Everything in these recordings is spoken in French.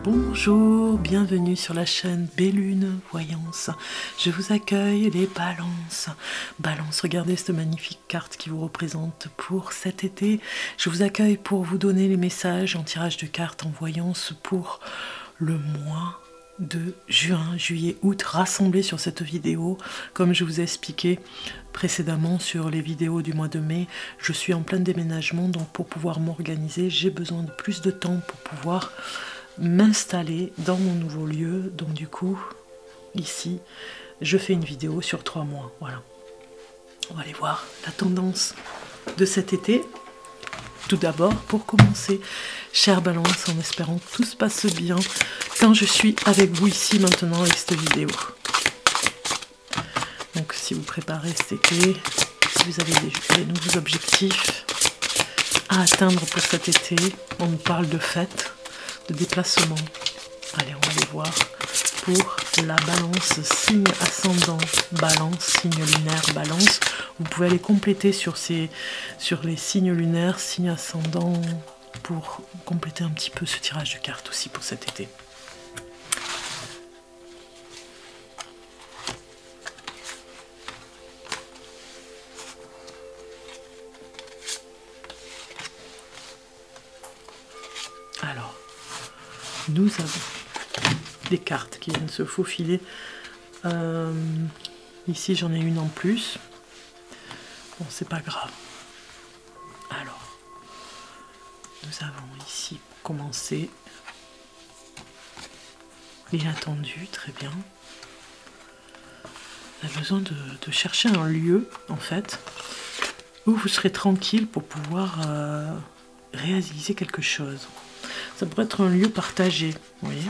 Bonjour, bienvenue sur la chaîne Bellune Voyance. Je vous accueille les balances. Balance, regardez cette magnifique carte qui vous représente pour cet été. Je vous accueille pour vous donner les messages en tirage de cartes en voyance pour le mois de juin, juillet, août, rassemblés sur cette vidéo. Comme je vous ai expliqué précédemment sur les vidéos du mois de mai, je suis en plein déménagement, donc pour pouvoir m'organiser, j'ai besoin de plus de temps pour pouvoir m'installer dans mon nouveau lieu. Donc du coup, ici, je fais une vidéo sur 3 mois. Voilà. On va aller voir la tendance de cet été. Tout d'abord, pour commencer, chère Balance, en espérant que tout se passe bien quand je suis avec vous ici maintenant avec cette vidéo. Donc si vous préparez cet été, si vous avez des nouveaux objectifs à atteindre pour cet été, on nous parle de fêtes, de déplacement. Allez, on va les voir pour la Balance, signe ascendant, Balance, signe lunaire, Balance. Vous pouvez aller compléter sur les signes lunaires, signes ascendants, pour compléter un petit peu ce tirage de cartes aussi pour cet été. Alors, nous avons des cartes qui viennent se faufiler. Ici, j'en ai une en plus. Bon, c'est pas grave. Alors, nous avons ici, pour commencer, l'inattendu, très bien. On a besoin de chercher un lieu, en fait, où vous serez tranquille pour pouvoir réaliser quelque chose. Ça pourrait être un lieu partagé, vous voyez.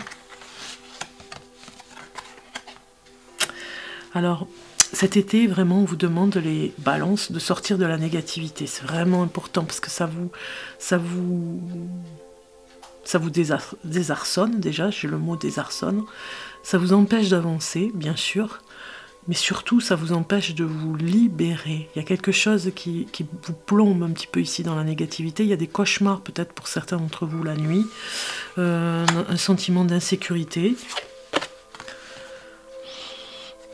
Alors, cet été, vraiment, on vous demande les balances de sortir de la négativité. C'est vraiment important parce que ça vous désarçonne, déjà, j'ai le mot désarçonne. Ça vous empêche d'avancer, bien sûr, mais surtout, ça vous empêche de vous libérer. Il y a quelque chose qui vous plombe un petit peu ici dans la négativité. Il y a des cauchemars, peut-être pour certains d'entre vous, la nuit. Un sentiment d'insécurité.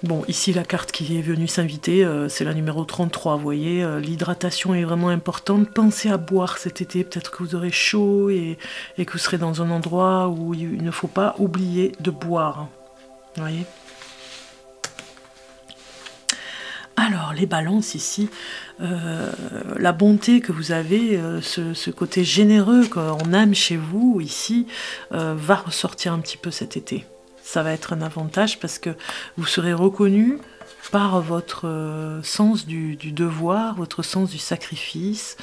Bon, ici, la carte qui est venue s'inviter, c'est la numéro 33, vous voyez. L'hydratation est vraiment importante. Pensez à boire cet été. Peut-être que vous aurez chaud et que vous serez dans un endroit où il ne faut pas oublier de boire. Vous voyez. Alors, les balances ici, la bonté que vous avez, ce côté généreux qu'on aime chez vous ici, va ressortir un petit peu cet été. Ça va être un avantage parce que vous serez reconnu par votre sens du devoir, votre sens du sacrifice.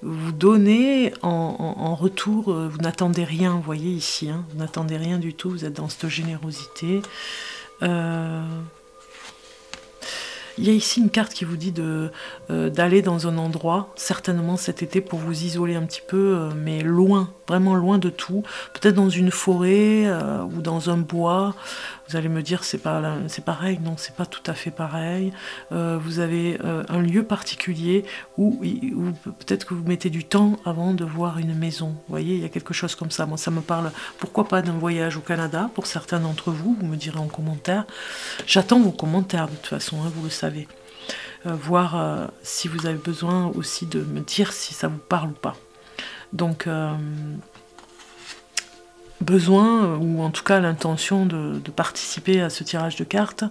Vous donnez en retour, vous n'attendez rien, vous voyez ici, hein, vous n'attendez rien du tout, vous êtes dans cette générosité. Il y a ici une carte qui vous dit d'aller dans un endroit, certainement cet été, pour vous isoler un petit peu, mais loin, vraiment loin de tout. Peut-être dans une forêt ou dans un bois. Vous allez me dire, c'est pareil. Non, c'est pas tout à fait pareil. Vous avez un lieu particulier où peut-être que vous mettez du temps avant de voir une maison. Vous voyez, il y a quelque chose comme ça. Moi, ça me parle, pourquoi pas d'un voyage au Canada, pour certains d'entre vous, vous me direz en commentaire. J'attends vos commentaires, de toute façon, hein, vous le savez. Voir si vous avez besoin aussi de me dire si ça vous parle ou pas. Donc, besoin, ou en tout cas l'intention de participer à ce tirage de cartes.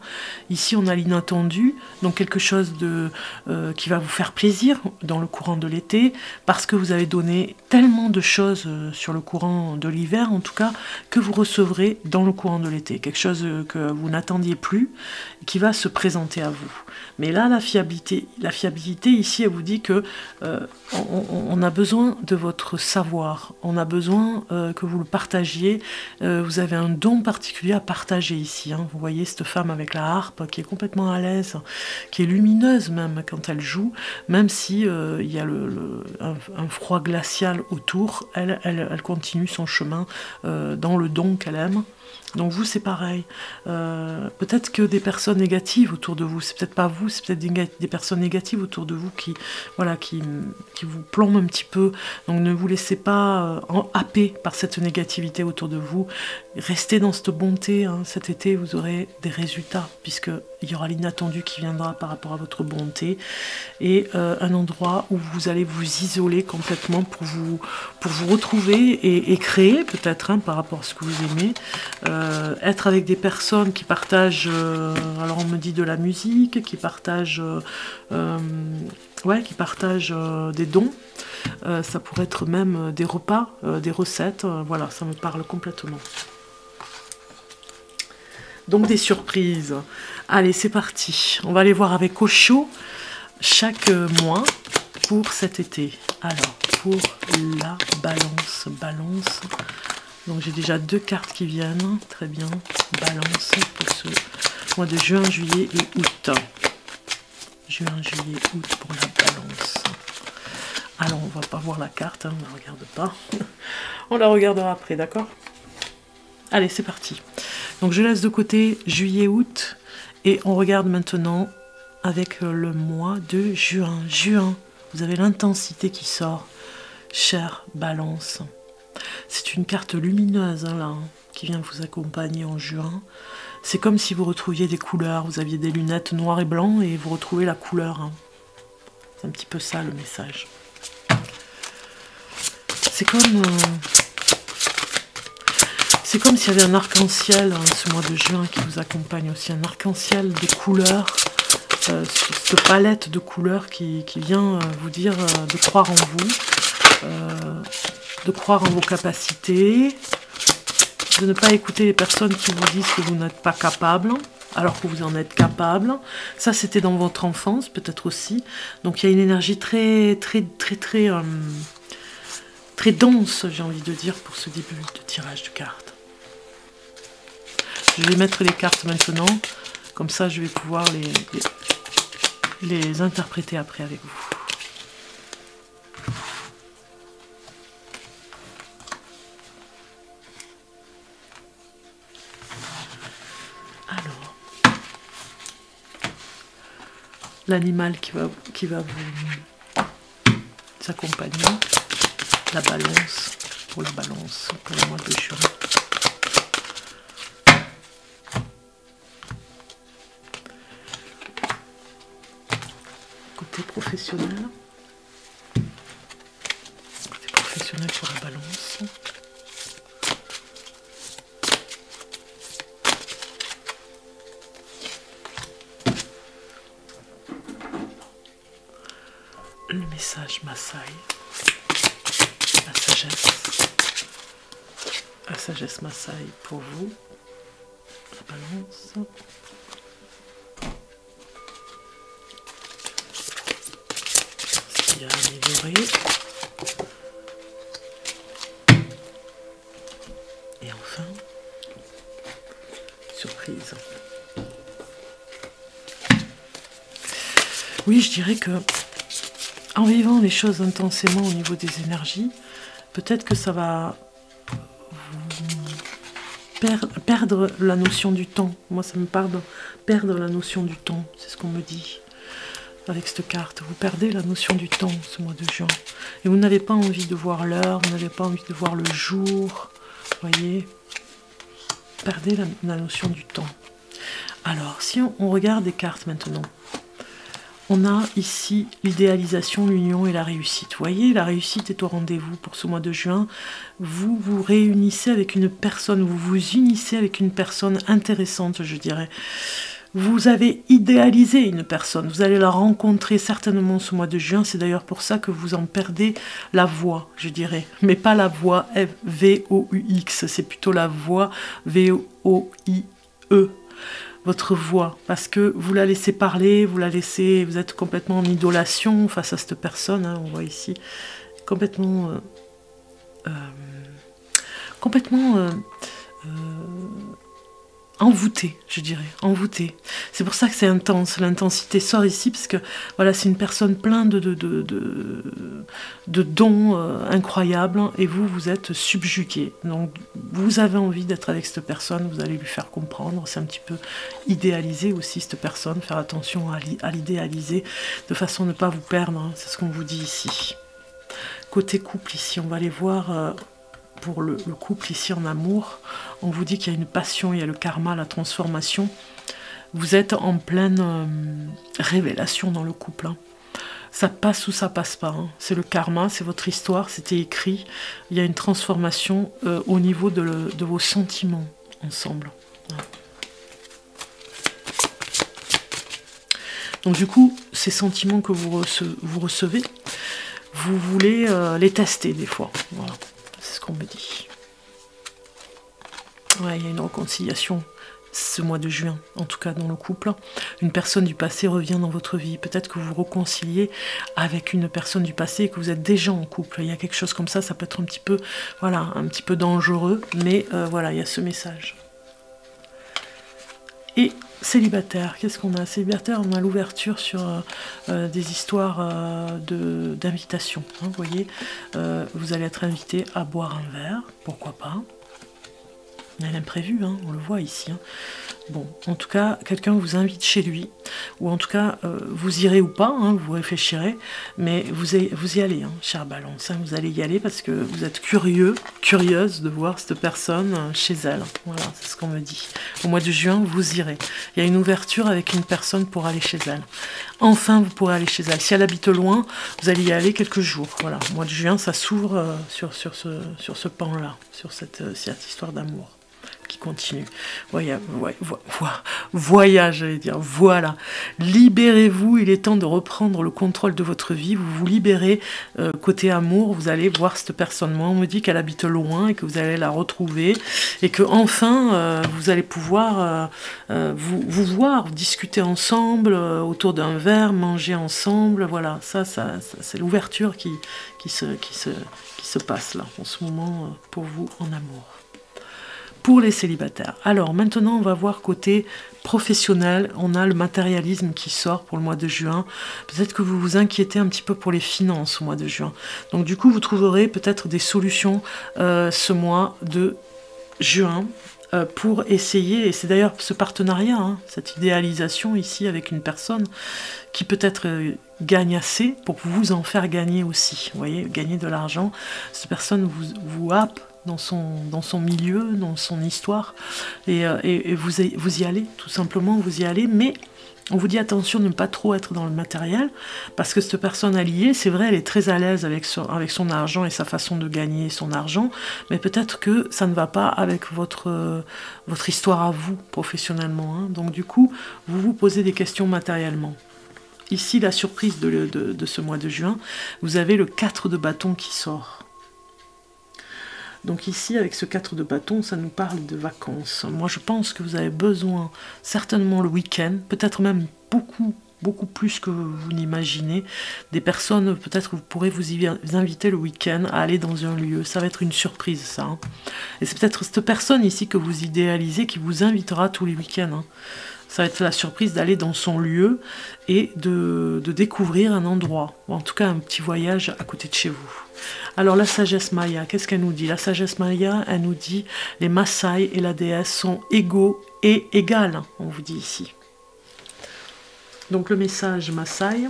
Ici, on a l'inattendu, donc quelque chose qui va vous faire plaisir dans le courant de l'été, parce que vous avez donné tellement de choses sur le courant de l'hiver, en tout cas, que vous recevrez dans le courant de l'été. Quelque chose que vous n'attendiez plus, qui va se présenter à vous. Mais là, la fiabilité ici, elle vous dit que on a besoin de votre savoir, on a besoin que vous le partagiez. Vous avez un don particulier à partager ici, hein. Vous voyez cette femme avec la harpe qui est complètement à l'aise, qui est lumineuse même quand elle joue, même si il y a un froid glacial autour, elle continue son chemin dans le don qu'elle aime. Donc vous, c'est pareil. Peut-être que des personnes négatives autour de vous, c'est peut-être pas vous, c'est peut-être des personnes négatives autour de vous qui, voilà, qui vous plombent un petit peu. Donc ne vous laissez pas happer par cette négativité autour de vous. Restez dans cette bonté. Hein. Cet été, vous aurez des résultats, puisqu'il y aura l'inattendu qui viendra par rapport à votre bonté. Et un endroit où vous allez vous isoler complètement pour vous retrouver et créer peut-être hein, par rapport à ce que vous aimez. Être avec des personnes qui partagent, alors on me dit de la musique, qui partagent, des dons. Ça pourrait être même des repas, des recettes. Voilà, ça me parle complètement. Donc des surprises. Allez, c'est parti. On va aller voir avec Osho chaque mois pour cet été. Alors, pour la balance. Donc j'ai déjà 2 cartes qui viennent. Très bien. Balance pour ce mois de juin, juillet et août. Juin, juillet, août pour la balance. Alors, on va pas voir la carte, hein, on ne la regarde pas. On la regardera après, d'accord? Allez, c'est parti. Donc je laisse de côté juillet, août. Et on regarde maintenant avec le mois de juin. Juin, vous avez l'intensité qui sort. Chère balance. C'est une carte lumineuse hein, là, hein, qui vient vous accompagner en juin. C'est comme si vous retrouviez des couleurs. Vous aviez des lunettes noires et blancs et vous retrouvez la couleur. Hein. C'est un petit peu ça le message. C'est comme s'il y avait un arc-en-ciel hein, ce mois de juin qui vous accompagne aussi. Un arc-en-ciel de couleurs. Cette palette de couleurs qui vient vous dire de croire en vous. De croire en vos capacités, de ne pas écouter les personnes qui vous disent que vous n'êtes pas capable, alors que vous en êtes capable. Ça, c'était dans votre enfance, peut-être aussi. Donc, il y a une énergie très dense, j'ai envie de dire, pour ce début de tirage de cartes. Je vais mettre les cartes maintenant, comme ça, je vais pouvoir les interpréter après avec vous. L'animal qui va vous accompagner, la balance, pour le mois de juin. Côté professionnel pour la balance. Le message Maasai, la sagesse Maasai pour vous, la balance. Ce qui a amélioré. Et enfin, surprise. Oui, je dirais que en vivant les choses intensément au niveau des énergies, peut-être que ça va perdre la notion du temps. Moi, ça me parle de perdre la notion du temps. C'est ce qu'on me dit avec cette carte. Vous perdez la notion du temps ce mois de juin. Et vous n'avez pas envie de voir l'heure, vous n'avez pas envie de voir le jour. Voyez, perdez la notion du temps. Alors, si on regarde les cartes maintenant, on a ici l'idéalisation, l'union et la réussite. Vous voyez, la réussite est au rendez-vous pour ce mois de juin. Vous vous réunissez avec une personne, vous vous unissez avec une personne intéressante, je dirais. Vous avez idéalisé une personne, vous allez la rencontrer certainement ce mois de juin. C'est d'ailleurs pour ça que vous en perdez la voix, je dirais. Mais pas la voix V-O-U-X, c'est plutôt la voix V-O-I-E. Votre voix, parce que vous la laissez parler, vous êtes complètement en idolation face à cette personne, hein, on voit ici, complètement envoûté, je dirais, envoûté. C'est pour ça que c'est intense, l'intensité sort ici, parce que voilà, c'est une personne pleine de dons incroyables, et vous êtes subjugué. Donc vous avez envie d'être avec cette personne, vous allez lui faire comprendre, c'est un petit peu idéaliser aussi cette personne, faire attention à l'idéaliser, de façon à ne pas vous perdre, hein, c'est ce qu'on vous dit ici. Côté couple ici, on va aller voir... pour le couple ici en amour, on vous dit qu'il y a une passion, il y a le karma, la transformation. Vous êtes en pleine révélation dans le couple. Hein. Ça passe ou ça passe pas. Hein. C'est le karma, c'est votre histoire, c'était écrit. Il y a une transformation au niveau de vos sentiments ensemble. Ouais. Donc du coup, ces sentiments que vous recevez, vous voulez les tester des fois. Voilà. C'est ce qu'on me dit. Ouais, il y a une réconciliation ce mois de juin, en tout cas dans le couple. Une personne du passé revient dans votre vie. Peut-être que vous vous réconciliez avec une personne du passé et que vous êtes déjà en couple. Il y a quelque chose comme ça peut être un petit peu, voilà, un petit peu dangereux, mais voilà, il y a ce message. Et célibataire, qu'est-ce qu'on a? Célibataire, on a l'ouverture sur des histoires d'invitation. Hein, vous voyez, vous allez être invité à boire un verre, pourquoi pas. Il y a l'imprévu, hein, on le voit ici. Hein. Bon, en tout cas, quelqu'un vous invite chez lui, ou en tout cas, vous irez ou pas, hein, vous réfléchirez, mais vous y allez, hein, chère Balance, hein, vous allez y aller parce que vous êtes curieuse de voir cette personne chez elle. Voilà, c'est ce qu'on me dit. Au mois de juin, vous irez. Il y a une ouverture avec une personne pour aller chez elle. Enfin, vous pourrez aller chez elle. Si elle habite loin, vous allez y aller quelques jours. Voilà, au mois de juin, ça s'ouvre sur ce pan-là, sur cette histoire d'amour qui continue. Voyage, j'allais dire. Voilà. Libérez-vous, il est temps de reprendre le contrôle de votre vie. Vous vous libérez côté amour, vous allez voir cette personne. Moi, on me dit qu'elle habite loin et que vous allez la retrouver et que enfin vous allez pouvoir vous voir, discuter ensemble autour d'un verre, manger ensemble. Voilà, ça c'est l'ouverture qui se passe là en ce moment pour vous en amour. Pour les célibataires. Alors maintenant on va voir côté professionnel, on a le matérialisme qui sort pour le mois de juin. Peut-être que vous vous inquiétez un petit peu pour les finances au mois de juin. Donc du coup vous trouverez peut-être des solutions ce mois de juin pour essayer, et c'est d'ailleurs ce partenariat, hein, cette idéalisation ici avec une personne qui peut-être gagne assez pour vous en faire gagner aussi. Vous voyez, gagner de l'argent. Cette personne vous happe dans son milieu, dans son histoire, et vous y allez, tout simplement, vous y allez, mais on vous dit attention de ne pas trop être dans le matériel, parce que cette personne alliée, c'est vrai, elle est très à l'aise avec son argent et sa façon de gagner son argent, mais peut-être que ça ne va pas avec votre histoire à vous, professionnellement, hein. Donc du coup, vous vous posez des questions matériellement. Ici, la surprise de ce mois de juin, vous avez le 4 de bâton qui sort. Donc ici, avec ce 4 de bâton, ça nous parle de vacances. Moi, je pense que vous avez besoin, certainement le week-end, peut-être même beaucoup plus que vous n'imaginez. Des personnes, peut-être que vous pourrez vous inviter le week-end à aller dans un lieu. Ça va être une surprise, ça. Hein. Et c'est peut-être cette personne ici que vous idéalisez qui vous invitera tous les week-ends. Hein. Ça va être la surprise d'aller dans son lieu et de découvrir un endroit, ou en tout cas un petit voyage à côté de chez vous. Alors la sagesse Maya, qu'est-ce qu'elle nous dit? La sagesse Maya, elle nous dit les Maasai et la déesse sont égaux et égales, on vous dit ici. Donc le message Maasai,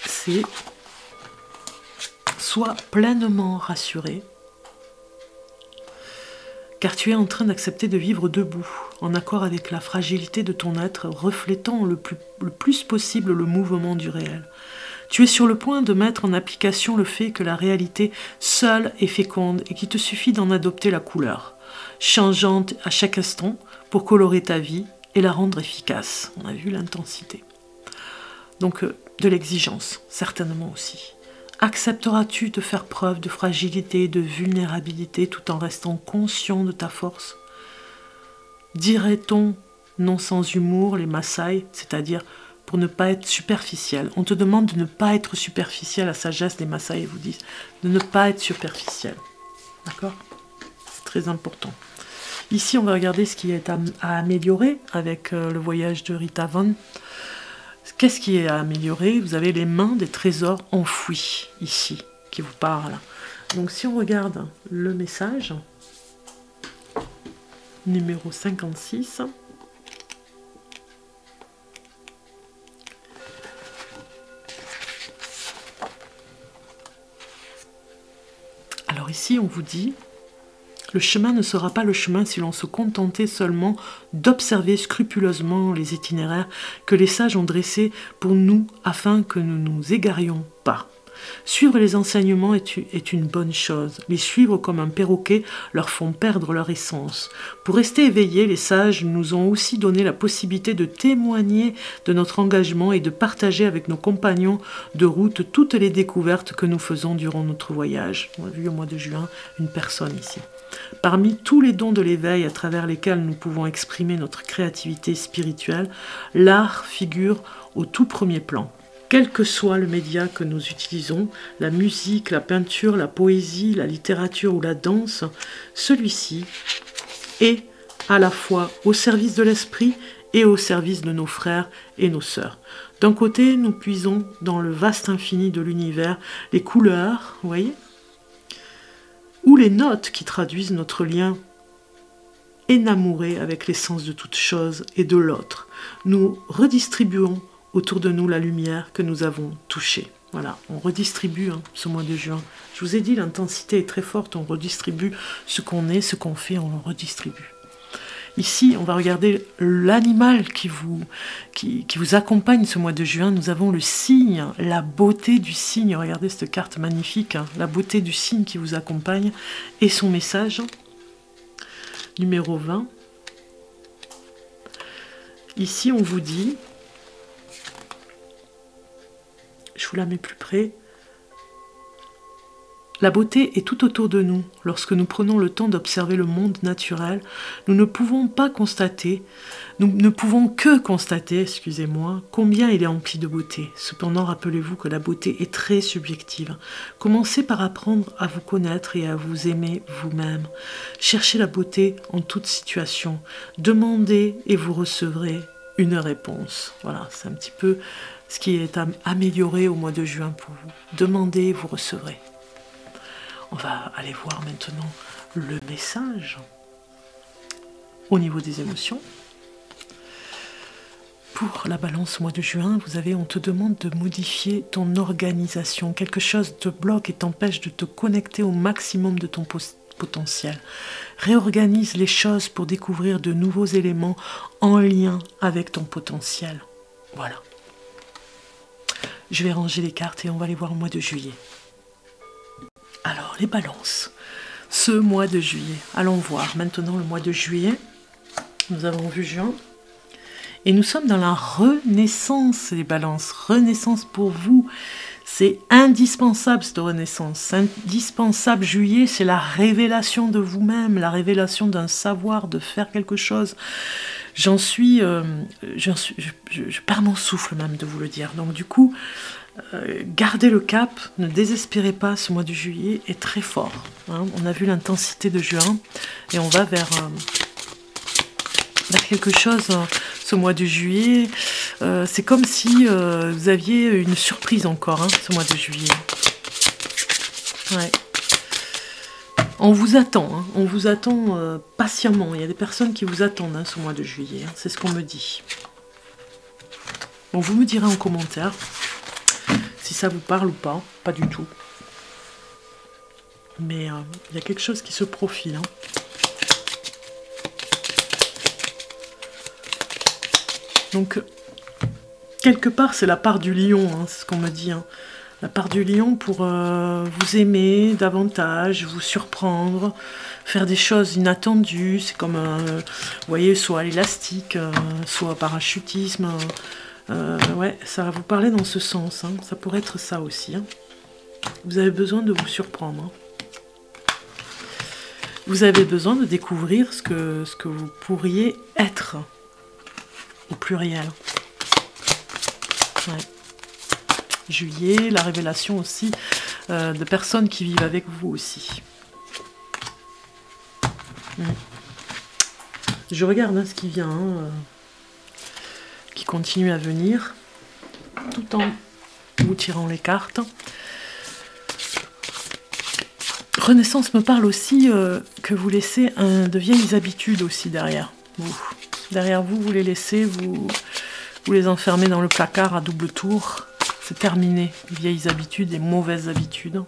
c'est sois pleinement rassuré, car tu es en train d'accepter de vivre debout, en accord avec la fragilité de ton être, reflétant le plus possible le mouvement du réel. Tu es sur le point de mettre en application le fait que la réalité seule est féconde et qu'il te suffit d'en adopter la couleur, changeante à chaque instant pour colorer ta vie et la rendre efficace. On a vu l'intensité. Donc de l'exigence, certainement aussi. Accepteras-tu de faire preuve de fragilité et de vulnérabilité tout en restant conscient de ta force? Dirait-on non sans humour les Maasai, c'est-à-dire pour ne pas être superficiel. On te demande de ne pas être superficiel, la sagesse des Maasai vous disent de ne pas être superficiel. D'accord? très important. Ici, on va regarder ce qui est à améliorer avec le voyage de Rita Von. Qu'est-ce qui est à améliorer? Vous avez les mains des trésors enfouis, ici, qui vous parlent. Donc, si on regarde le message, numéro 56, alors ici, on vous dit... Le chemin ne sera pas le chemin si l'on se contentait seulement d'observer scrupuleusement les itinéraires que les sages ont dressés pour nous afin que nous ne nous égarions pas. Suivre les enseignements est une bonne chose. Les suivre comme un perroquet leur font perdre leur essence. Pour rester éveillés, les sages nous ont aussi donné la possibilité de témoigner de notre engagement et de partager avec nos compagnons de route toutes les découvertes que nous faisons durant notre voyage. On a vu au mois de juin une personne ici. Parmi tous les dons de l'éveil à travers lesquels nous pouvons exprimer notre créativité spirituelle, l'art figure au tout premier plan. Quel que soit le média que nous utilisons, la musique, la peinture, la poésie, la littérature ou la danse, celui-ci est à la fois au service de l'esprit et au service de nos frères et nos sœurs. D'un côté, nous puisons dans le vaste infini de l'univers les couleurs, vous voyez, ou les notes qui traduisent notre lien énamouré avec l'essence de toute chose et de l'autre. Nous redistribuons autour de nous la lumière que nous avons touchée. Voilà, on redistribue ce mois de juin. Je vous ai dit, l'intensité est très forte, on redistribue ce qu'on est, ce qu'on fait, on le redistribue. Ici, on va regarder l'animal qui vous accompagne ce mois de juin. Nous avons le cygne, la beauté du cygne. Regardez cette carte magnifique, la beauté du cygne qui vous accompagne et son message. Numéro 20. Ici, on vous dit, je vous la mets plus près, la beauté est tout autour de nous. Lorsque nous prenons le temps d'observer le monde naturel, nous ne pouvons que constater, excusez-moi, combien il est empli de beauté. Cependant, rappelez-vous que la beauté est très subjective. Commencez par apprendre à vous connaître et à vous aimer vous-même. Cherchez la beauté en toute situation. Demandez et vous recevrez une réponse. Voilà, c'est un petit peu ce qui est à améliorer au mois de juin pour vous. Demandez et vous recevrez. On va aller voir maintenant le message au niveau des émotions. Pour la balance au mois de juin, on te demande de modifier ton organisation. Quelque chose te bloque et t'empêche de te connecter au maximum de ton potentiel. Réorganise les choses pour découvrir de nouveaux éléments en lien avec ton potentiel. Voilà. Je vais ranger les cartes et on va les voir au mois de juillet. Alors, les balances. Ce mois de juillet. Allons voir maintenant le mois de juillet. Nous avons vu juin. Et nous sommes dans la renaissance, les balances. Renaissance pour vous. C'est indispensable cette renaissance. Indispensable, juillet, c'est la révélation de vous-même, la révélation d'un savoir, de faire quelque chose. Je perds mon souffle même de vous le dire. Donc du coup, gardez le cap, ne désespérez pas, ce mois de juillet est très fort. Hein. On a vu l'intensité de juin et on va vers quelque chose ce mois de juillet. C'est comme si vous aviez une surprise encore ce mois de juillet. Ouais. On vous attend, on vous attend patiemment. Il y a des personnes qui vous attendent ce mois de juillet, c'est ce qu'on me dit. Bon, vous me direz en commentaire si ça vous parle ou pas, pas du tout. Mais il y a quelque chose qui se profile. Donc, quelque part, c'est la part du lion, c'est ce qu'on me dit. La part du lion pour vous aimer davantage, vous surprendre, faire des choses inattendues. C'est comme, vous voyez, soit à l'élastique, soit parachutisme. Ouais, ça va vous parler dans ce sens. Ça pourrait être ça aussi. Vous avez besoin de vous surprendre. Vous avez besoin de découvrir ce que vous pourriez être. Au pluriel. Ouais. Juillet, la révélation aussi de personnes qui vivent avec vous aussi. Je regarde hein, ce qui vient, hein, qui continue à venir, tout en vous tirant les cartes. Renaissance me parle aussi que vous laissez de vieilles habitudes aussi derrière vous. Derrière vous, vous les laissez, vous les enfermez dans le placard à double tour. C'est terminé, les vieilles habitudes, les mauvaises habitudes.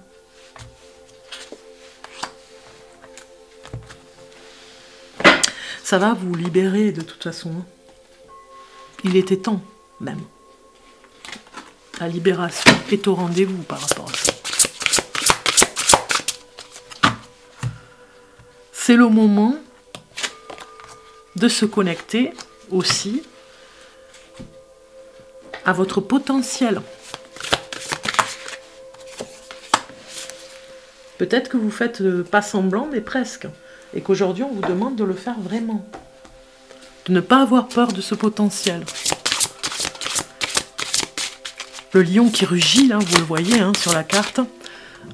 Ça va vous libérer de toute façon. Il était temps, même. La libération est au rendez-vous par rapport à ça. C'est le moment de se connecter aussi à votre potentiel. Peut-être que vous faites pas semblant, mais presque. Et qu'aujourd'hui, on vous demande de le faire vraiment. De ne pas avoir peur de ce potentiel. Le lion qui rugit, là, vous le voyez hein, sur la carte,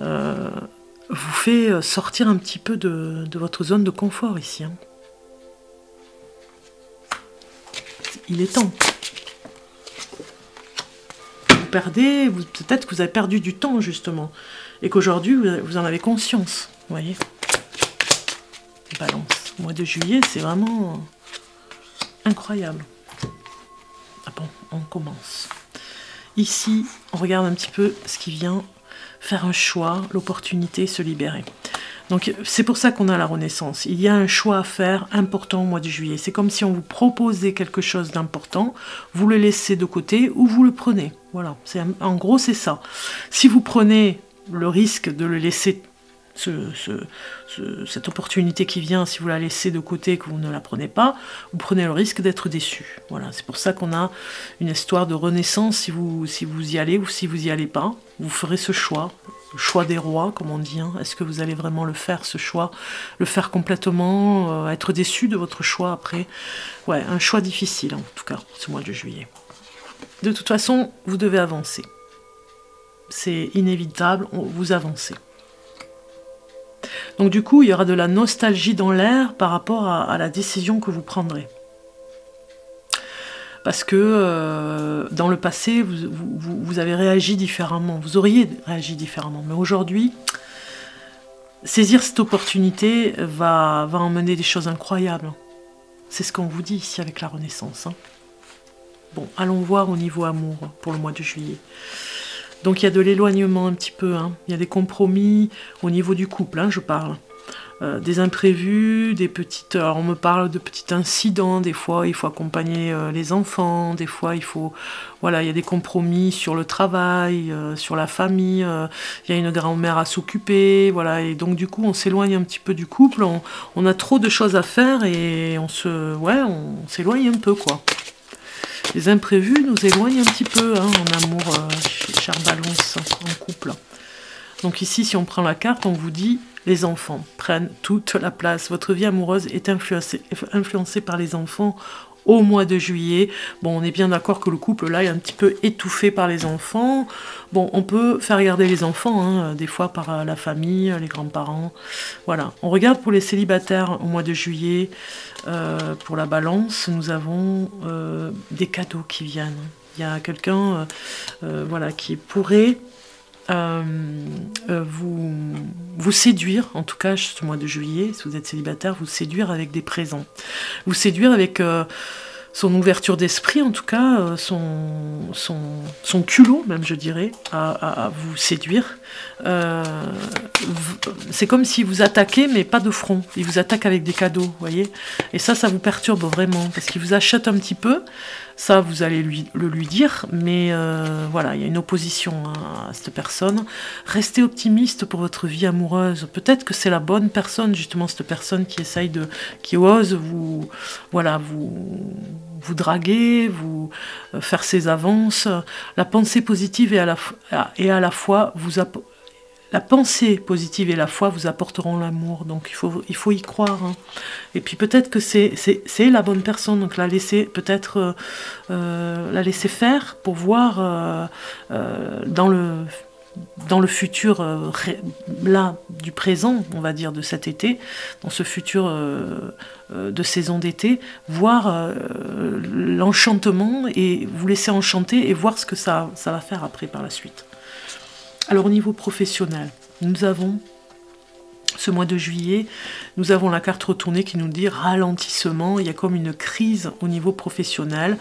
vous fait sortir un petit peu de votre zone de confort ici. Hein. Il est temps. Vous perdez, peut-être que vous avez perdu du temps justement, et qu'aujourd'hui vous en avez conscience. Vous voyez, Balance. Le mois de juillet, c'est vraiment incroyable. Ah bon, on commence. Ici, on regarde un petit peu ce qui vient. Faire un choix, l'opportunité, se libérer. Donc c'est pour ça qu'on a la Renaissance. Il y a un choix à faire important au mois de juillet. C'est comme si on vous proposait quelque chose d'important, vous le laissez de côté ou vous le prenez. Voilà, en gros c'est ça. Si vous prenez le risque de le laisser, cette opportunité qui vient, si vous la laissez de côté, que vous ne la prenez pas, vous prenez le risque d'être déçu. Voilà, c'est pour ça qu'on a une histoire de renaissance, si vous y allez ou si vous n'y allez pas, vous ferez ce choix, le choix des rois, comme on dit. Hein. Est-ce que vous allez vraiment le faire, ce choix, le faire complètement, être déçu de votre choix après? Ouais, un choix difficile, en tout cas, ce mois de juillet. De toute façon, vous devez avancer. C'est inévitable, vous avancez. Donc du coup, il y aura de la nostalgie dans l'air par rapport à la décision que vous prendrez. Parce que dans le passé, vous avez réagi différemment. Vous auriez réagi différemment. Mais aujourd'hui, saisir cette opportunité va emmener des choses incroyables. C'est ce qu'on vous dit ici avec la Renaissance. Hein. Bon, allons voir au niveau amour pour le mois de juillet. Donc il y a de l'éloignement un petit peu, hein. Il y a des compromis au niveau du couple, hein, je parle. Des imprévus, des petites... Alors on me parle de petits incidents, des fois il faut accompagner les enfants, des fois il faut... Voilà, il y a des compromis sur le travail, sur la famille, il y a une grand-mère à s'occuper, voilà, et donc du coup on s'éloigne un petit peu du couple, on a trop de choses à faire et on s'éloigne un peu, quoi. Les imprévus nous éloignent un petit peu hein, en amour, chère Balance, en couple. Donc ici, si on prend la carte, on vous dit les enfants prennent toute la place. Votre vie amoureuse est influencée par les enfants au mois de juillet. Bon, on est bien d'accord que le couple, là, est un petit peu étouffé par les enfants. Bon, on peut faire garder les enfants, hein, des fois par la famille, les grands-parents. Voilà. On regarde pour les célibataires au mois de juillet. Pour la Balance, nous avons des cadeaux qui viennent. Il y a quelqu'un voilà, qui pourrait vous séduire, en tout cas ce mois de juillet, si vous êtes célibataire, vous séduire avec des présents. Vous séduire avec son ouverture d'esprit, en tout cas, son culot, même je dirais, à vous séduire. C'est comme si vous attaquez, mais pas de front. Il vous attaque avec des cadeaux, vous voyez. Et ça vous perturbe vraiment, parce qu'il vous achète un petit peu. Ça, vous allez lui dire, mais voilà, il y a une opposition à cette personne. Restez optimiste pour votre vie amoureuse. Peut-être que c'est la bonne personne, justement, cette personne qui essaye qui ose vous draguer, vous faire ses avances. La pensée positive à la fois la pensée positive et la foi vous apporteront l'amour, donc il faut y croire. Hein. Et puis peut-être que c'est la bonne personne, donc la laisser faire pour voir dans dans le futur, là, du présent, on va dire, de cet été, dans ce futur de saison d'été, voir l'enchantement et vous laisser enchanter et voir ce que ça va faire après par la suite. Alors au niveau professionnel, nous avons ce mois de juillet, nous avons la carte retournée qui nous dit ralentissement. Il y a comme une crise au niveau professionnel,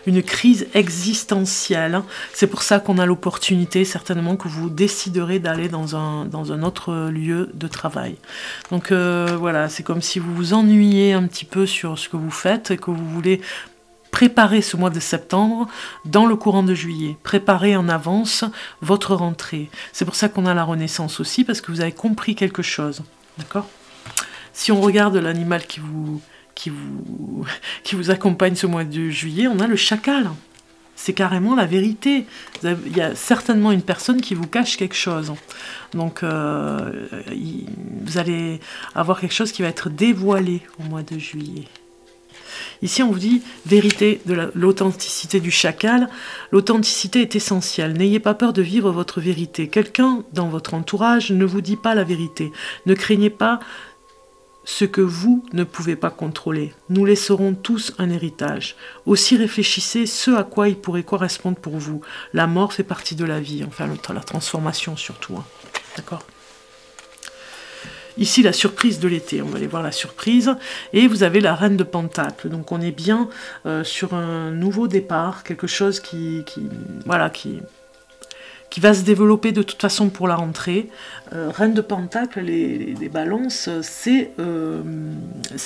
une crise existentielle. C'est pour ça qu'on a l'opportunité, certainement, que vous déciderez d'aller dans un autre lieu de travail. Donc voilà, c'est comme si vous vous ennuyiez un petit peu sur ce que vous faites et que vous voulez préparez ce mois de septembre dans le courant de juillet. Préparez en avance votre rentrée. C'est pour ça qu'on a la renaissance aussi, parce que vous avez compris quelque chose. D'accord? Si on regarde l'animal qui vous accompagne ce mois de juillet, on a le chacal. C'est carrément la vérité. Il y a certainement une personne qui vous cache quelque chose. Donc, vous allez avoir quelque chose qui va être dévoilé au mois de juillet. Ici, on vous dit vérité de l'authenticité du chacal. L'authenticité est essentielle. N'ayez pas peur de vivre votre vérité. Quelqu'un dans votre entourage ne vous dit pas la vérité. Ne craignez pas ce que vous ne pouvez pas contrôler. Nous laisserons tous un héritage. Aussi réfléchissez ce à quoi il pourrait correspondre pour vous. La mort fait partie de la vie, enfin la transformation surtout. Hein. D'accord ? Ici, la surprise de l'été, on va aller voir la surprise. Et vous avez la reine de Pentacle. Donc on est bien sur un nouveau départ, quelque chose qui va se développer de toute façon pour la rentrée. Reine de Pentacle, les balances, c'est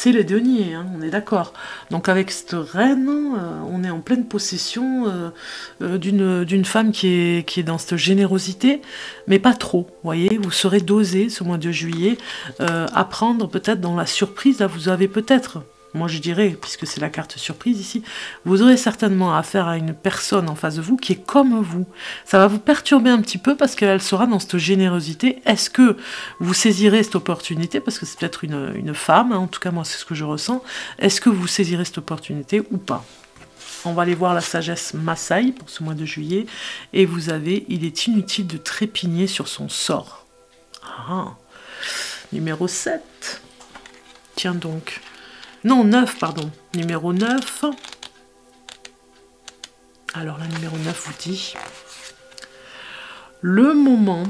les deniers, hein, on est d'accord. Donc avec cette reine, on est en pleine possession d'une femme qui est dans cette générosité, mais pas trop, vous voyez, vous serez dosé ce mois de juillet, à prendre peut-être dans la surprise, là vous avez peut-être... Moi je dirais, puisque c'est la carte surprise ici, vous aurez certainement affaire à une personne en face de vous qui est comme vous. Ça va vous perturber un petit peu parce qu'elle sera dans cette générosité. Est-ce que vous saisirez cette opportunité? Parce que c'est peut-être une femme, hein, en tout cas moi c'est ce que je ressens. Est-ce que vous saisirez cette opportunité ou pas? On va aller voir la sagesse Maasai pour ce mois de juillet. Et vous avez, il est inutile de trépigner sur son sort. Ah, numéro 7. Tiens donc... Non, 9, pardon. Numéro 9. Alors, la numéro 9 vous dit... Le moment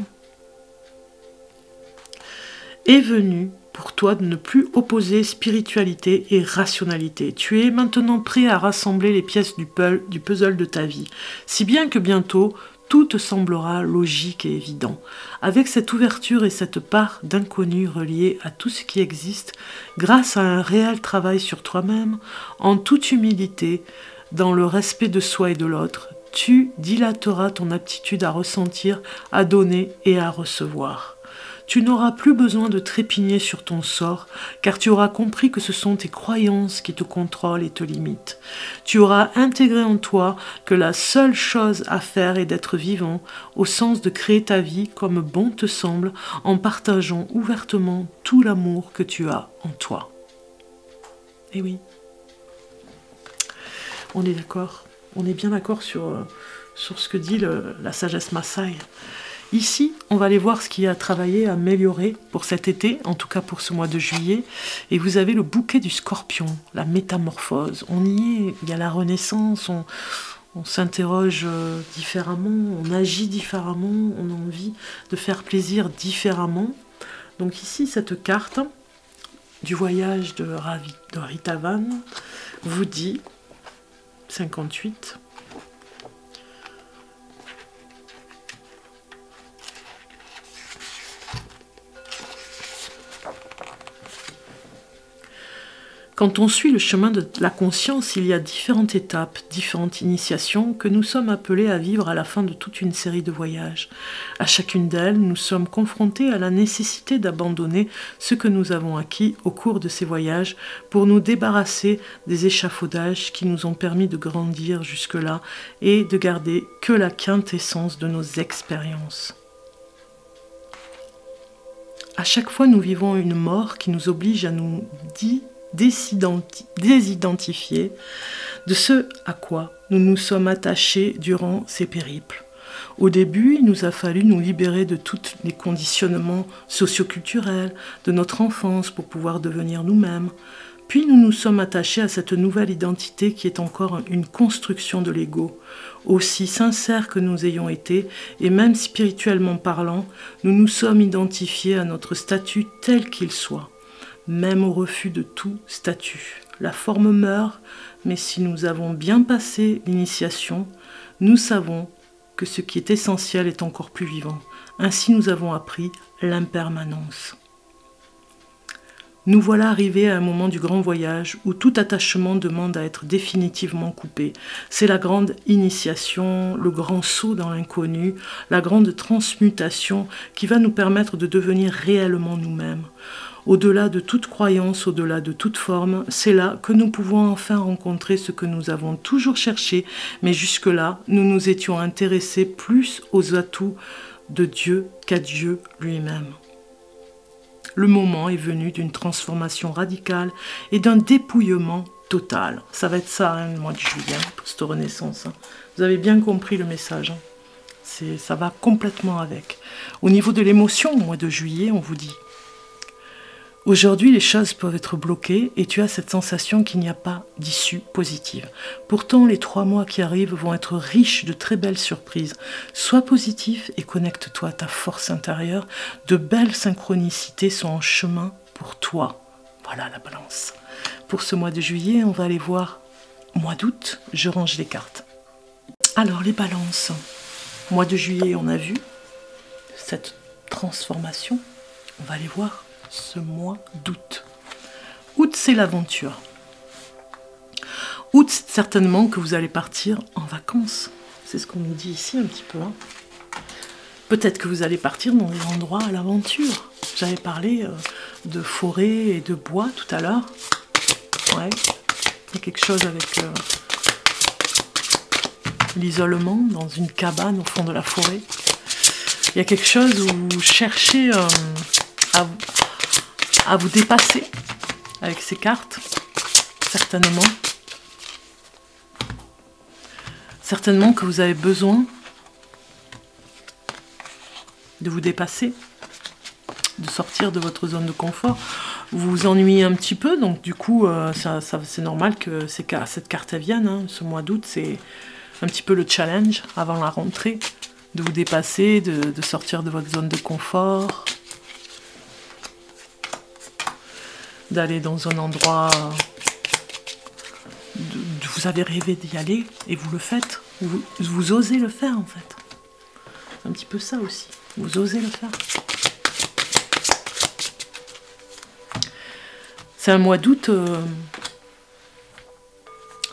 est venu pour toi de ne plus opposer spiritualité et rationalité. Tu es maintenant prêt à rassembler les pièces du puzzle de ta vie. Si bien que bientôt... tout te semblera logique et évident. Avec cette ouverture et cette part d'inconnu reliée à tout ce qui existe, grâce à un réel travail sur toi-même, en toute humilité, dans le respect de soi et de l'autre, tu dilateras ton aptitude à ressentir, à donner et à recevoir. Tu n'auras plus besoin de trépigner sur ton sort, car tu auras compris que ce sont tes croyances qui te contrôlent et te limitent. Tu auras intégré en toi que la seule chose à faire est d'être vivant, au sens de créer ta vie comme bon te semble, en partageant ouvertement tout l'amour que tu as en toi. Eh oui, on est d'accord, on est bien d'accord sur ce que dit la sagesse Maasai. Ici, on va aller voir ce qu'il y a à travailler, à améliorer pour cet été, en tout cas pour ce mois de juillet. Et vous avez le bouquet du Scorpion, la métamorphose. On y est, il y a la renaissance, on s'interroge différemment, on agit différemment, on a envie de faire plaisir différemment. Donc ici, cette carte du voyage de Ritavan vous dit, 58... Quand on suit le chemin de la conscience, il y a différentes étapes, différentes initiations que nous sommes appelés à vivre à la fin de toute une série de voyages. À chacune d'elles, nous sommes confrontés à la nécessité d'abandonner ce que nous avons acquis au cours de ces voyages pour nous débarrasser des échafaudages qui nous ont permis de grandir jusque-là et de garder que la quintessence de nos expériences. À chaque fois, nous vivons une mort qui nous oblige à nous désidentifier de ce à quoi nous nous sommes attachés durant ces périples. Au début, il nous a fallu nous libérer de tous les conditionnements socioculturels de notre enfance pour pouvoir devenir nous-mêmes. Puis nous nous sommes attachés à cette nouvelle identité qui est encore une construction de l'ego. Aussi sincère que nous ayons été, et même spirituellement parlant, nous nous sommes identifiés à notre statut tel qu'il soit, même au refus de tout statut. La forme meurt, mais si nous avons bien passé l'initiation, nous savons que ce qui est essentiel est encore plus vivant. Ainsi nous avons appris l'impermanence. Nous voilà arrivés à un moment du grand voyage où tout attachement demande à être définitivement coupé. C'est la grande initiation, le grand saut dans l'inconnu, la grande transmutation qui va nous permettre de devenir réellement nous-mêmes. Au-delà de toute croyance, au-delà de toute forme, c'est là que nous pouvons enfin rencontrer ce que nous avons toujours cherché, mais jusque-là, nous nous étions intéressés plus aux atouts de Dieu qu'à Dieu lui-même. Le moment est venu d'une transformation radicale et d'un dépouillement total. Ça va être ça, le mois de juillet, pour cette renaissance. Vous avez bien compris le message. Ça va complètement avec. Au niveau de l'émotion, au mois de juillet, on vous dit: aujourd'hui, les choses peuvent être bloquées et tu as cette sensation qu'il n'y a pas d'issue positive. Pourtant, les 3 mois qui arrivent vont être riches de très belles surprises. Sois positif et connecte-toi à ta force intérieure. De belles synchronicités sont en chemin pour toi. Voilà la balance. Pour ce mois de juillet, on va aller voir mois d'août. Je range les cartes. Alors, les balances. Mois de juillet, on a vu cette transformation. On va aller voir ce mois d'août. Août, c'est l'aventure. Août, certainement que vous allez partir en vacances. C'est ce qu'on nous dit ici un petit peu. Peut-être que vous allez partir dans des endroits à l'aventure. J'avais parlé de forêt et de bois tout à l'heure. Ouais, il y a quelque chose avec l'isolement dans une cabane au fond de la forêt. Il y a quelque chose où vous cherchez à vous dépasser avec ces cartes, certainement. Certainement que vous avez besoin de vous dépasser, de sortir de votre zone de confort. Vous vous ennuyez un petit peu, donc du coup, c'est normal que cette carte vienne. Ce mois d'août, c'est un petit peu le challenge avant la rentrée, de vous dépasser, de sortir de votre zone de confort, d'aller dans un endroit vous avez rêvé d'y aller et vous le faites. Vous osez le faire en fait. C'est un petit peu ça aussi. Vous osez le faire. C'est un mois d'août.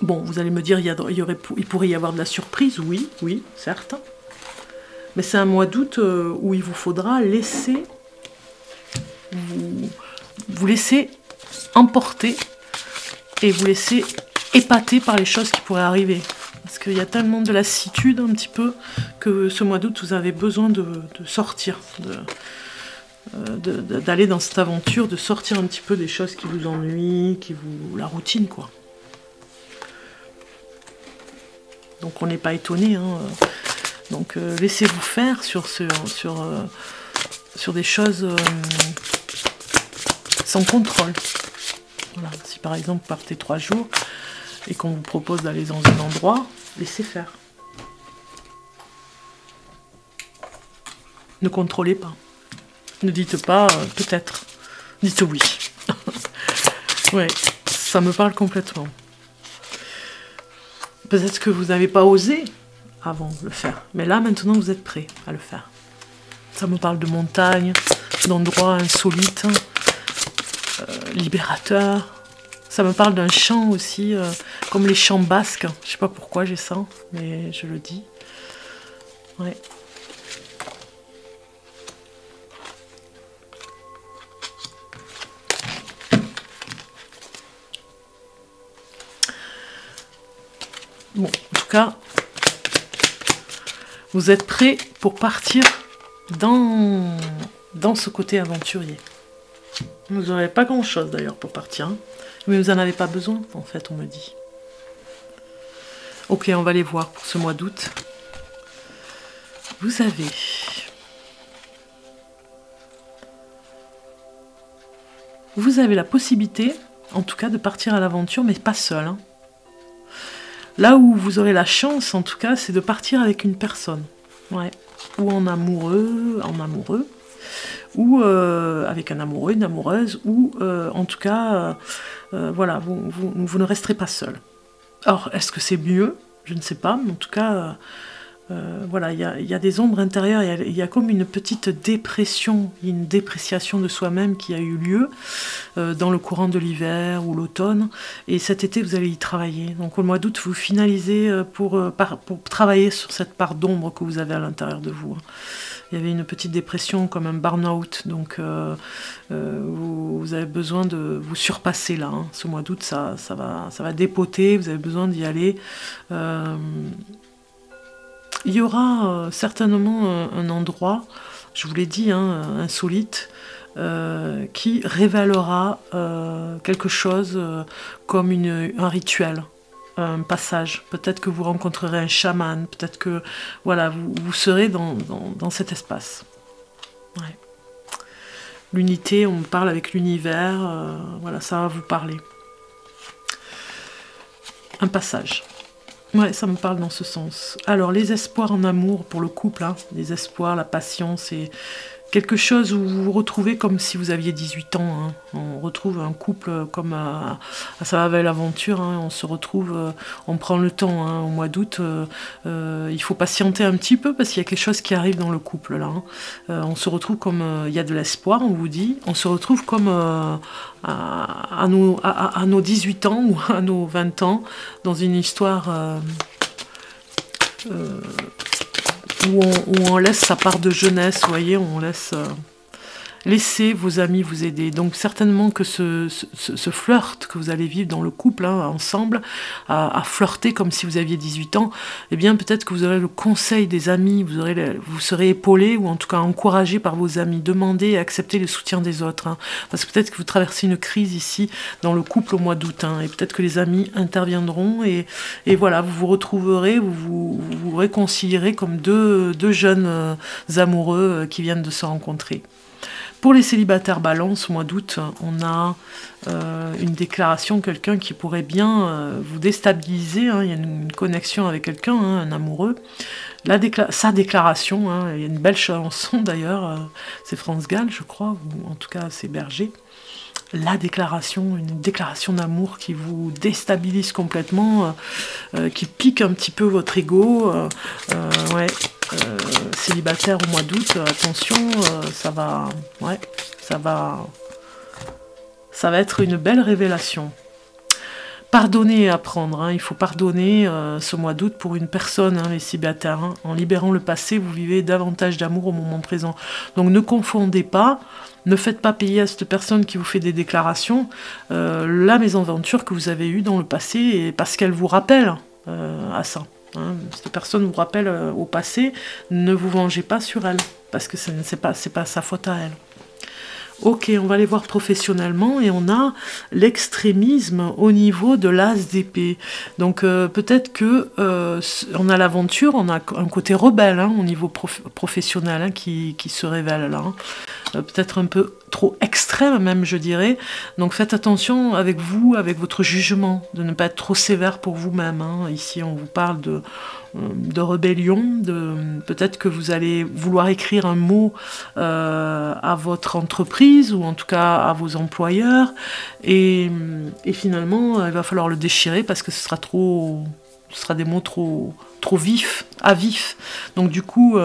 Bon, vous allez me dire, il pourrait y avoir de la surprise. Oui, certes. Mais c'est un mois d'août où il vous faudra laisser vous laisser emporter et vous laisser épater par les choses qui pourraient arriver. Parce qu'il y a tellement de lassitude un petit peu que ce mois d'août, vous avez besoin de sortir, d'aller dans cette aventure, de sortir un petit peu des choses qui vous ennuient, la routine, quoi. Donc on n'est pas étonné. Donc laissez-vous faire sur des choses sans contrôle. Voilà. Si par exemple vous partez 3 jours et qu'on vous propose d'aller dans un endroit, laissez faire. Ne contrôlez pas. Ne dites pas peut-être. Dites oui. Ouais, ça me parle complètement. Peut-être que vous n'avez pas osé avant de le faire. Mais là, maintenant, vous êtes prêt à le faire. Ça me parle de montagne, d'endroits insolites, libérateurs. Ça me parle d'un chant aussi, comme les chants basques. Je sais pas pourquoi j'ai ça, mais je le dis. Ouais. Bon, en tout cas, vous êtes prêts pour partir dans ce côté aventurier. Vous n'aurez pas grand-chose d'ailleurs pour partir, hein. Mais vous n'en avez pas besoin, en fait, on me dit. Ok, on va les voir pour ce mois d'août. Vous avez la possibilité, en tout cas, de partir à l'aventure, mais pas seul. Hein. Là où vous aurez la chance, en tout cas, c'est de partir avec une personne. Ouais. Ou en amoureux, ou avec un amoureux, une amoureuse, ou en tout cas, voilà, vous ne resterez pas seul. Alors, est-ce que c'est mieux? Je ne sais pas, mais en tout cas, voilà, il y a des ombres intérieures, il y a comme une petite dépression, une dépréciation de soi-même qui a eu lieu dans le courant de l'hiver ou l'automne, et cet été vous allez y travailler. Donc au mois d'août vous finalisez pour travailler sur cette part d'ombre que vous avez à l'intérieur de vous. Il y avait une petite dépression comme un burn-out, donc vous avez besoin de vous surpasser là. Hein. Ce mois d'août ça va dépoter, vous avez besoin d'y aller. Il y aura certainement un endroit, je vous l'ai dit, hein, insolite, qui révélera quelque chose comme un rituel, un passage. Peut-être que vous rencontrerez un chaman, peut-être que voilà, vous serez dans cet espace. Ouais. L'unité, on parle avec l'univers, voilà, ça va vous parler. Un passage. Ouais, ça me parle dans ce sens. Alors, les espoirs en amour pour le couple, hein, les espoirs, la patience, et quelque chose où vous vous retrouvez comme si vous aviez 18 ans. Hein. On retrouve un couple comme à Ça va l'aventure. Hein. On se retrouve, on prend le temps hein, au mois d'août. Il faut patienter un petit peu parce qu'il y a quelque chose qui arrive dans le couple. Là, hein. On se retrouve comme... il y a de l'espoir, on vous dit. On se retrouve comme à nos 18 ans ou à nos 20 ans dans une histoire... où on laisse sa part de jeunesse, vous voyez, on laisse laissez vos amis vous aider. Donc certainement que ce flirt que vous allez vivre dans le couple, hein, ensemble, à flirter comme si vous aviez 18 ans, eh bien peut-être que vous aurez le conseil des amis, vous serez épaulé ou en tout cas encouragé par vos amis. Demandez et acceptez le soutien des autres. Hein, parce que peut-être que vous traversez une crise ici dans le couple au mois d'août. Hein, et peut-être que les amis interviendront et voilà, vous vous retrouverez, vous réconcilierez comme deux jeunes amoureux qui viennent de se rencontrer. Pour les célibataires balance, au mois d'août, on a une déclaration, quelqu'un qui pourrait bien vous déstabiliser. Hein, il y a une connexion avec quelqu'un, hein, un amoureux. Sa déclaration, hein, il y a une belle chanson d'ailleurs, c'est France Gall, je crois, ou en tout cas c'est Berger. La déclaration, une déclaration d'amour qui vous déstabilise complètement, qui pique un petit peu votre ego. Ouais. Célibataire au mois d'août, attention, ça va être une belle révélation. Pardonner et apprendre, hein. Il faut pardonner ce mois d'août pour une personne, hein, les célibataires. Hein. En libérant le passé, vous vivez davantage d'amour au moment présent. Donc ne confondez pas, ne faites pas payer à cette personne qui vous fait des déclarations la mésaventure que vous avez eue dans le passé, et parce qu'elle vous rappelle à ça. Hein, cette personne vous rappelle au passé, ne vous vengez pas sur elle, parce que c'est pas sa faute à elle. Ok, on va aller voir professionnellement, et on a l'extrémisme au niveau de l'as d'épée. Donc peut-être que on a l'aventure, on a un côté rebelle hein, au niveau professionnel hein, qui se révèle là. Hein. Peut-être un peu trop extrême même, je dirais. Donc faites attention avec vous, avec votre jugement, de ne pas être trop sévère pour vous-même. Hein. Ici, on vous parle de rébellion, peut-être que vous allez vouloir écrire un mot à votre entreprise, ou en tout cas à vos employeurs, et finalement, il va falloir le déchirer parce que ce sera des mots trop vifs, à vif. Donc du coup,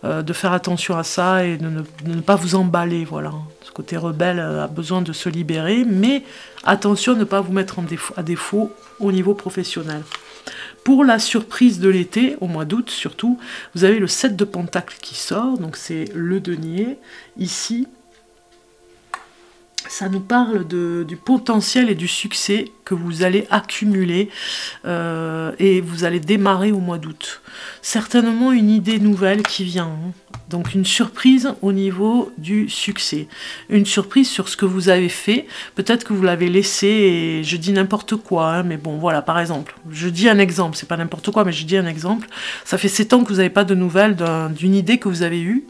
de faire attention à ça et de ne pas vous emballer, voilà. Ce côté rebelle a besoin de se libérer, mais attention à ne pas vous mettre à défaut au niveau professionnel. Pour la surprise de l'été, au mois d'août surtout, vous avez le 7 de Pentacles qui sort, donc c'est le denier, ici. ça nous parle du potentiel et du succès que vous allez accumuler et vous allez démarrer au mois d'août. Certainement une idée nouvelle qui vient, hein. Donc une surprise au niveau du succès. Une surprise sur ce que vous avez fait. Peut-être que vous l'avez laissé et je dis n'importe quoi, hein, mais bon voilà, par exemple. Je dis un exemple, c'est pas n'importe quoi, mais je dis un exemple. Ça fait 7 ans que vous n'avez pas de nouvelles d'une idée que vous avez eue,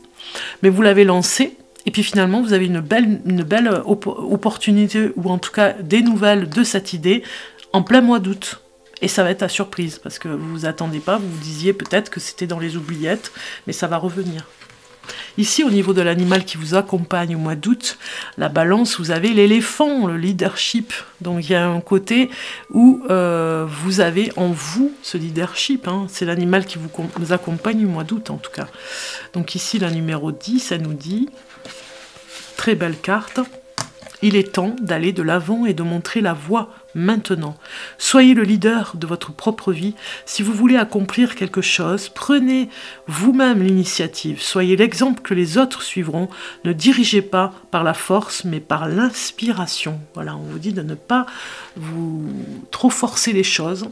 mais vous l'avez lancée. Et puis finalement, vous avez une belle opportunité, ou en tout cas des nouvelles de cette idée, en plein mois d'août. Et ça va être la surprise, parce que vous ne vous attendez pas, vous vous disiez peut-être que c'était dans les oubliettes, mais ça va revenir. Ici, au niveau de l'animal qui vous accompagne au mois d'août, la balance, vous avez l'éléphant, le leadership. Donc il y a un côté où vous avez en vous ce leadership, hein. C'est l'animal qui vous accompagne au mois d'août en tout cas. Donc ici, la numéro 10, elle nous dit... Très belle carte. Il est temps d'aller de l'avant et de montrer la voie maintenant. Soyez le leader de votre propre vie. Si vous voulez accomplir quelque chose, prenez vous-même l'initiative. Soyez l'exemple que les autres suivront. Ne dirigez pas par la force, mais par l'inspiration. Voilà, on vous dit de ne pas vous trop forcer les choses,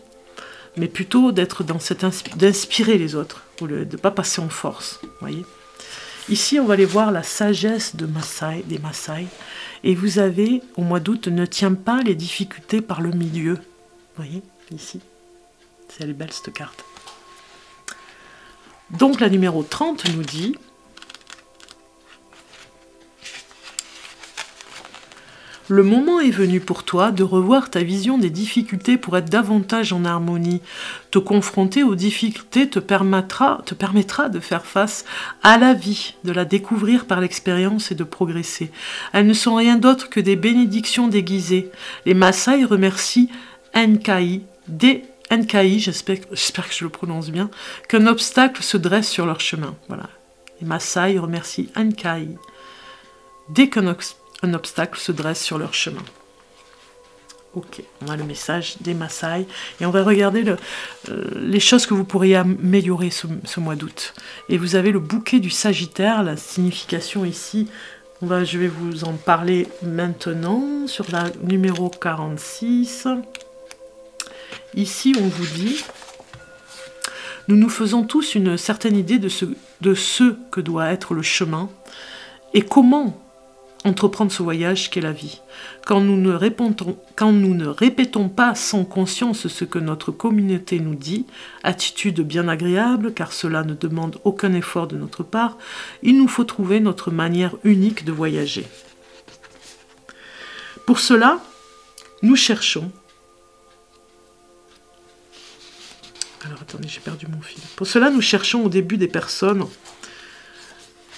mais plutôt d'être dans cette d'inspirer les autres, au lieu de ne pas passer en force. Voyez. Ici, on va aller voir la sagesse des Maasai. Et vous avez, au mois d'août, ne tient pas les difficultés par le milieu. Vous voyez, ici. Elle est belle, cette carte. Donc, la numéro 30 nous dit... Le moment est venu pour toi de revoir ta vision des difficultés pour être davantage en harmonie. Te confronter aux difficultés te permettra de faire face à la vie, de la découvrir par l'expérience et de progresser. Elles ne sont rien d'autre que des bénédictions déguisées. Les Maasai remercient Enkai, j'espère que je le prononce bien, qu'un obstacle se dresse sur leur chemin. Voilà. Les Maasai remercient Enkai dès qu'un obstacle se dresse sur leur chemin. Ok, on a le message des Maasai et on va regarder les choses que vous pourriez améliorer ce mois d'août. Et vous avez le bouquet du Sagittaire, la signification ici, je vais vous en parler maintenant sur la numéro 46. Ici, on vous dit, nous nous faisons tous une certaine idée de ce que doit être le chemin et comment entreprendre ce voyage qu'est la vie. Quand nous ne répétons pas sans conscience ce que notre communauté nous dit, attitude bien agréable, car cela ne demande aucun effort de notre part, il nous faut trouver notre manière unique de voyager. Pour cela, nous cherchons... Alors attendez, j'ai perdu mon fil. Pour cela, nous cherchons au début des personnes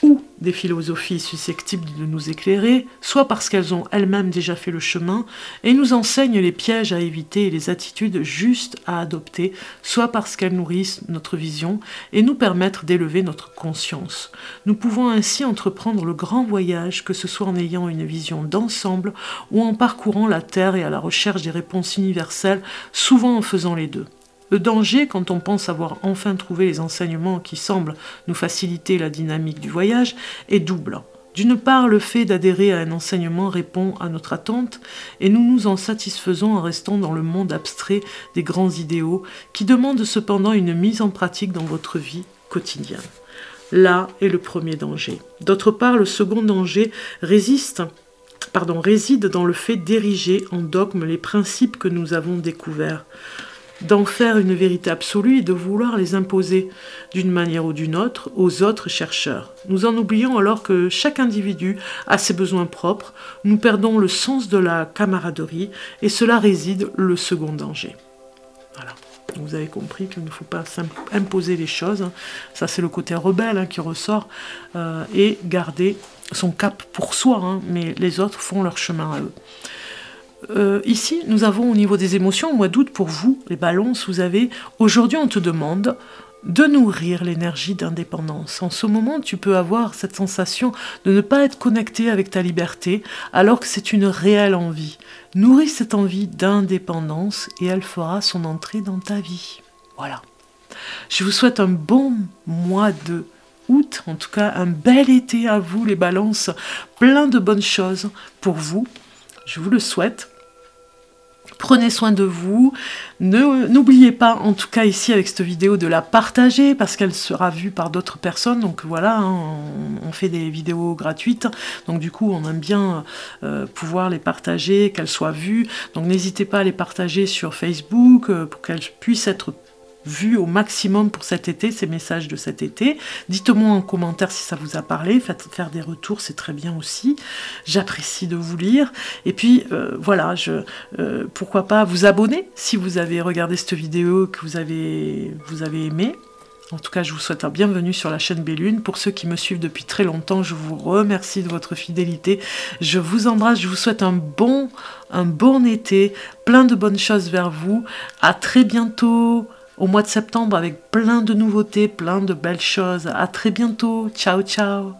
ou des philosophies susceptibles de nous éclairer, soit parce qu'elles ont elles-mêmes déjà fait le chemin et nous enseignent les pièges à éviter et les attitudes justes à adopter, soit parce qu'elles nourrissent notre vision et nous permettent d'élever notre conscience. Nous pouvons ainsi entreprendre le grand voyage, que ce soit en ayant une vision d'ensemble ou en parcourant la Terre et à la recherche des réponses universelles, souvent en faisant les deux. Le danger, quand on pense avoir enfin trouvé les enseignements qui semblent nous faciliter la dynamique du voyage, est double. D'une part, le fait d'adhérer à un enseignement répond à notre attente et nous nous en satisfaisons en restant dans le monde abstrait des grands idéaux qui demandent cependant une mise en pratique dans votre vie quotidienne. Là est le premier danger. D'autre part, le second danger réside dans le fait d'ériger en dogme les principes que nous avons découverts, d'en faire une vérité absolue et de vouloir les imposer d'une manière ou d'une autre aux autres chercheurs. Nous en oublions alors que chaque individu a ses besoins propres, nous perdons le sens de la camaraderie et cela réside le second danger. Voilà. Vous avez compris qu'il ne faut pas imposer les choses, ça c'est le côté rebelle qui ressort, et garder son cap pour soi, mais les autres font leur chemin à eux. Ici, nous avons au niveau des émotions, au mois d'août, pour vous, les balances, vous avez, aujourd'hui on te demande de nourrir l'énergie d'indépendance. En ce moment, tu peux avoir cette sensation de ne pas être connecté avec ta liberté, alors que c'est une réelle envie. Nourris cette envie d'indépendance et elle fera son entrée dans ta vie. Voilà. Je vous souhaite un bon mois de août. En tout cas, un bel été à vous les balances. Plein de bonnes choses pour vous. Je vous le souhaite. Prenez soin de vous, n'oubliez pas, en tout cas ici avec cette vidéo, de la partager parce qu'elle sera vue par d'autres personnes. Donc voilà, hein, on fait des vidéos gratuites, donc du coup on aime bien pouvoir les partager, qu'elles soient vues. Donc n'hésitez pas à les partager sur Facebook pour qu'elles puissent être vues au maximum pour cet été, ces messages de cet été. Dites-moi en commentaire si ça vous a parlé, faites faire des retours, c'est très bien aussi. J'apprécie de vous lire. Et puis voilà, pourquoi pas vous abonner si vous avez regardé cette vidéo que vous avez aimé. En tout cas, je vous souhaite un bienvenue sur la chaîne Bellune. Pour ceux qui me suivent depuis très longtemps, je vous remercie de votre fidélité. Je vous embrasse, je vous souhaite un bon été, plein de bonnes choses vers vous. À très bientôt au mois de septembre avec plein de nouveautés, plein de belles choses. À très bientôt. Ciao, ciao.